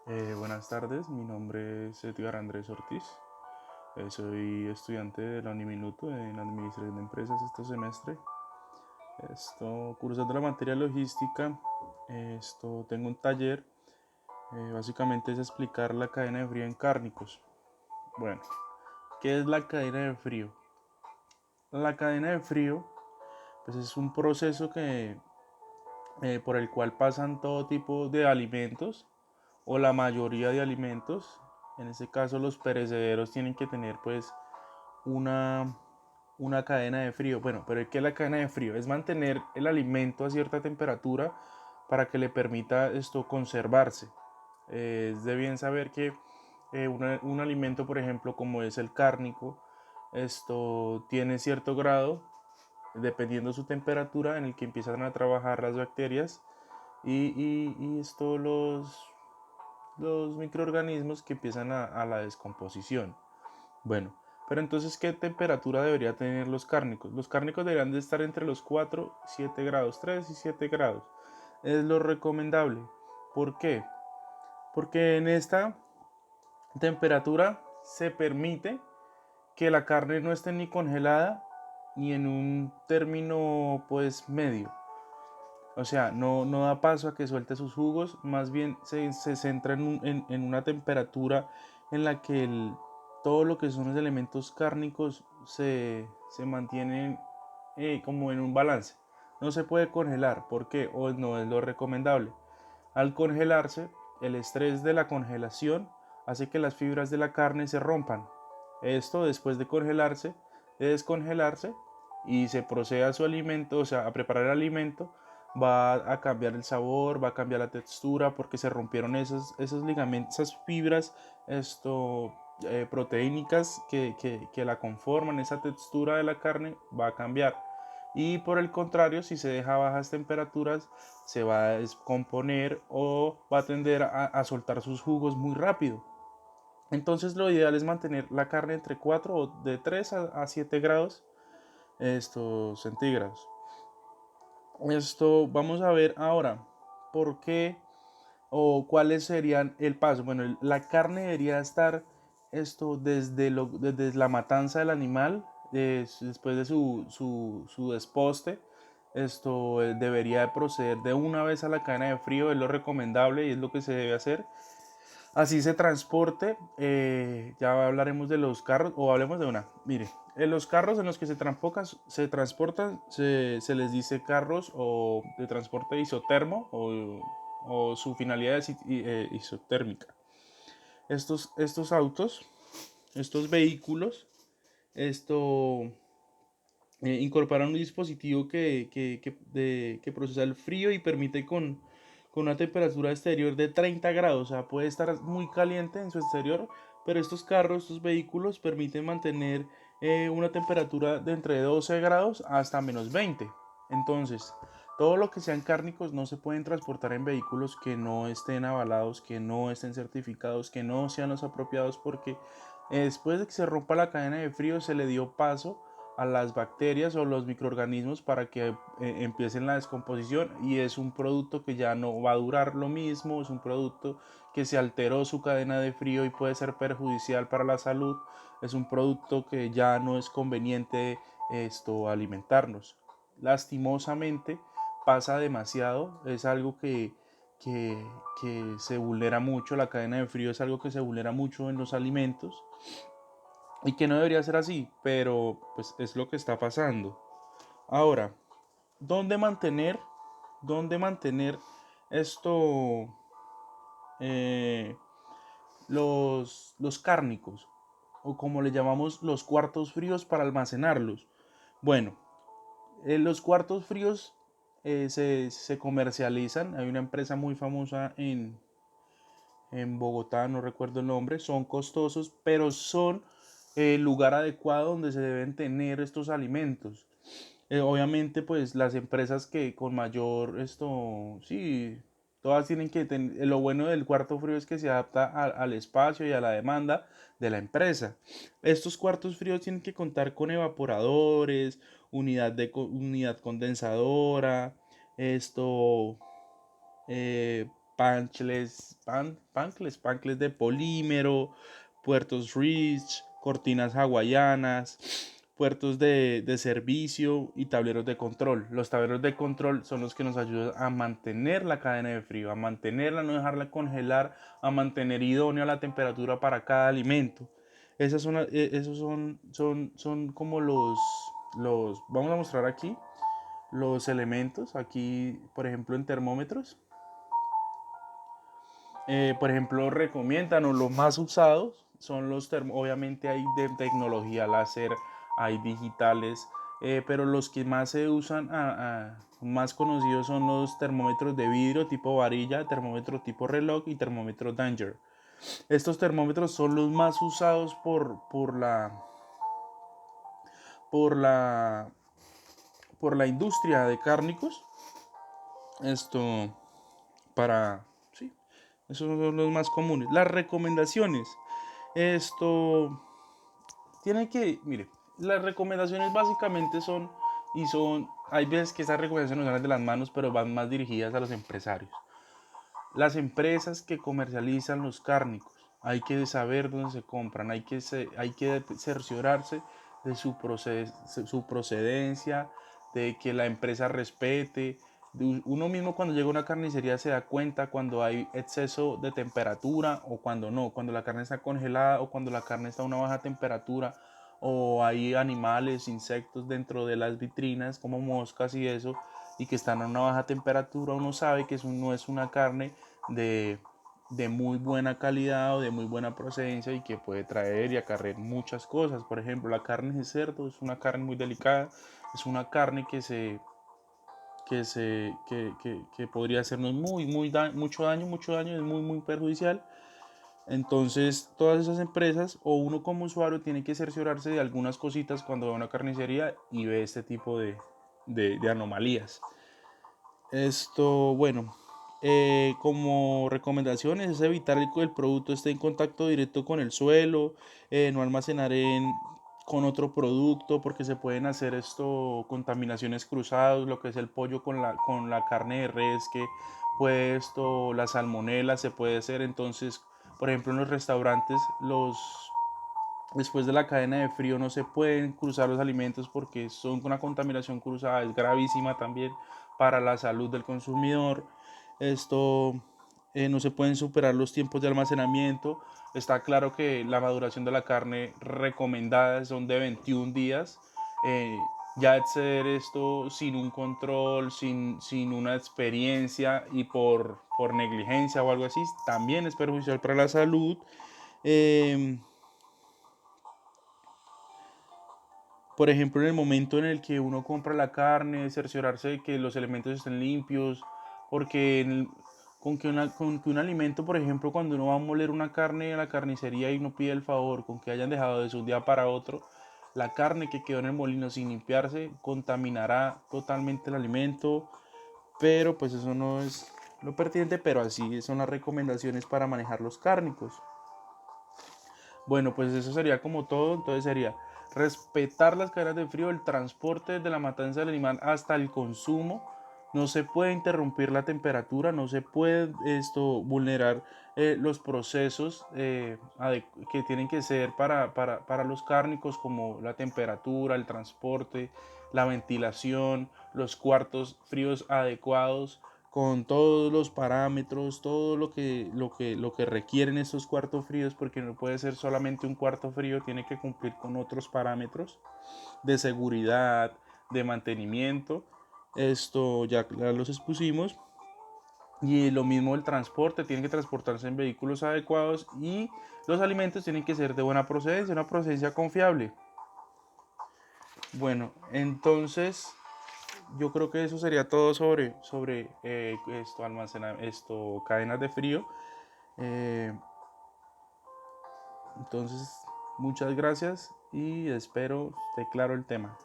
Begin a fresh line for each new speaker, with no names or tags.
Buenas tardes, mi nombre es Edgar Andrés Ortiz. Soy estudiante de la Uniminuto en Administración de Empresas este semestre. Cursando la materia logística, tengo un taller. Básicamente es explicar la cadena de frío en cárnicos. Bueno, ¿qué es la cadena de frío? La cadena de frío pues es un proceso por el cual pasan todo tipo de alimentos o la mayoría de alimentos. En este caso los perecederos tienen que tener pues una, una cadena de frío. Bueno, pero ¿qué es la cadena de frío? Es mantener el alimento a cierta temperatura para que le permita conservarse. Es de bien saber que un alimento, por ejemplo, como es el cárnico, tiene cierto grado, dependiendo de su temperatura, en el que empiezan a trabajar las bacterias y los microorganismos que empiezan a la descomposición. Bueno, pero entonces, ¿qué temperatura debería tener los cárnicos? Los cárnicos deberían de estar entre los 4 y 7 grados, 3 y 7 grados. Es lo recomendable. ¿Por qué? Porque en esta temperatura se permite que la carne no esté ni congelada ni en un término pues medio. O sea, no da paso a que suelte sus jugos, más bien se centra en una temperatura en la que todo lo que son los elementos cárnicos se mantienen como en un balance. No se puede congelar, ¿por qué? O no es lo recomendable. Al congelarse, el estrés de la congelación hace que las fibras de la carne se rompan. Esto después de descongelarse y se procede a su alimento, o sea, a preparar el alimento, va a cambiar el sabor, va a cambiar la textura porque se rompieron esos ligamentos, esas fibras proteínicas que la conforman, esa textura de la carne va a cambiar. Y por el contrario, si se deja a bajas temperaturas, se va a descomponer o va a tender a soltar sus jugos muy rápido. Entonces lo ideal es mantener la carne entre 4 o de 3 a 7 grados centígrados. Vamos a ver ahora por qué o cuáles serían el paso. Bueno, la carne debería estar desde la matanza del animal, después de su desposte. Debería proceder de una vez a la cadena de frío, es lo recomendable y es lo que se debe hacer. Así se transporte, ya hablaremos de los carros o hablemos de una. Mire, en los carros en los que se transportan, se les dice carros o de transporte isotermo o su finalidad es isotérmica. Estos autos, estos vehículos, esto incorporan un dispositivo que procesa el frío y permite con una temperatura exterior de 30 grados. O sea, puede estar muy caliente en su exterior, pero estos vehículos permiten mantener una temperatura de entre 12 grados hasta menos 20. Entonces, todo lo que sean cárnicos no se pueden transportar en vehículos que no estén avalados, que no estén certificados, que no sean los apropiados, porque después de que se rompa la cadena de frío se le dio paso a las bacterias o los microorganismos para que empiecen la descomposición y es un producto que ya no va a durar lo mismo, es un producto que se alteró su cadena de frío y puede ser perjudicial para la salud, es un producto que ya no es conveniente alimentarnos. Lastimosamente pasa demasiado, es algo que, que se vulnera mucho, la cadena de frío es algo que se vulnera mucho en los alimentos y que no debería ser así, pero pues es lo que está pasando. Ahora, ¿dónde mantener, dónde mantener esto, eh, los cárnicos? O como le llamamos los cuartos fríos para almacenarlos. Bueno, los cuartos fríos se comercializan. Hay una empresa muy famosa en Bogotá, no recuerdo el nombre, son costosos, pero son el lugar adecuado donde se deben tener estos alimentos. Obviamente, pues las empresas que con mayor sí, todas tienen que tener, lo bueno del cuarto frío es que se adapta al espacio y a la demanda de la empresa. Estos cuartos fríos tienen que contar con evaporadores, unidad condensadora, esto, pancles de polímero, puertos Reach, cortinas hawaianas, puertos de servicio y tableros de control. Los tableros de control son los que nos ayudan a mantener la cadena de frío, a mantenerla, no dejarla congelar, a mantener idónea la temperatura para cada alimento. Esos son como vamos a mostrar aquí los elementos. Aquí, por ejemplo, en termómetros. Por ejemplo, recomiendan o los más usados son obviamente hay de tecnología láser, hay digitales, pero los que más se usan, más conocidos son los termómetros de vidrio tipo varilla, termómetro tipo reloj y termómetro Danger. Estos termómetros son los más usados por la, por la industria de cárnicos. Esto para, sí, esos son los más comunes. Las recomendaciones. Esto tiene que, mire, las recomendaciones básicamente hay veces que esas recomendaciones no salen de las manos, pero van más dirigidas a los empresarios. Las empresas que comercializan los cárnicos, hay que saber dónde se compran, hay que cerciorarse de su procedencia, de que la empresa respete. Uno mismo cuando llega a una carnicería se da cuenta cuando hay exceso de temperatura o cuando no, cuando la carne está congelada o cuando la carne está a una baja temperatura o hay animales, insectos dentro de las vitrinas como moscas y eso y que están a una baja temperatura. Uno sabe que eso no es una carne de, de muy buena calidad o de muy buena procedencia y que puede traer y acarrear muchas cosas. Por ejemplo, la carne de cerdo es una carne muy delicada, es una carne que podría hacernos mucho daño, es muy perjudicial. Entonces, todas esas empresas o uno como usuario tiene que cerciorarse de algunas cositas cuando va a una carnicería y ve este tipo de anomalías. Bueno, como recomendaciones es evitar el producto esté en contacto directo con el suelo, no almacenar con otro producto porque se pueden hacer contaminaciones cruzadas, lo que es el pollo con la carne de res, que puede la salmonela se puede hacer. Entonces, por ejemplo, en los restaurantes, después de la cadena de frío no se pueden cruzar los alimentos porque son una contaminación cruzada, es gravísima también para la salud del consumidor. No se pueden superar los tiempos de almacenamiento. Está claro que la maduración de la carne recomendada son de 21 días. Ya exceder esto sin un control, sin una experiencia y por negligencia o algo así, también es perjudicial para la salud. Por ejemplo, en el momento en el que uno compra la carne, cerciorarse de que los elementos estén limpios, porque con que un alimento, por ejemplo, cuando uno va a moler una carne a la carnicería y uno pide el favor, con que hayan dejado de un día para otro, la carne que quedó en el molino sin limpiarse contaminará totalmente el alimento, pero pues eso no es lo pertinente, pero así son las recomendaciones para manejar los cárnicos. Bueno, pues eso sería como todo. Entonces sería respetar las cadenas de frío, el transporte desde la matanza del animal hasta el consumo. No se puede interrumpir la temperatura, no se puede vulnerar los procesos que tienen que ser para los cárnicos, como la temperatura, el transporte, la ventilación, los cuartos fríos adecuados con todos los parámetros, todo lo que requieren estos cuartos fríos, porque no puede ser solamente un cuarto frío, tiene que cumplir con otros parámetros de seguridad, de mantenimiento. Esto ya los expusimos. Y lo mismo el transporte, tiene que transportarse en vehículos adecuados y los alimentos tienen que ser de buena procedencia, una procedencia confiable. Bueno, entonces yo creo que eso sería todo sobre cadenas de frío. Eh, entonces, muchas gracias y espero esté claro el tema.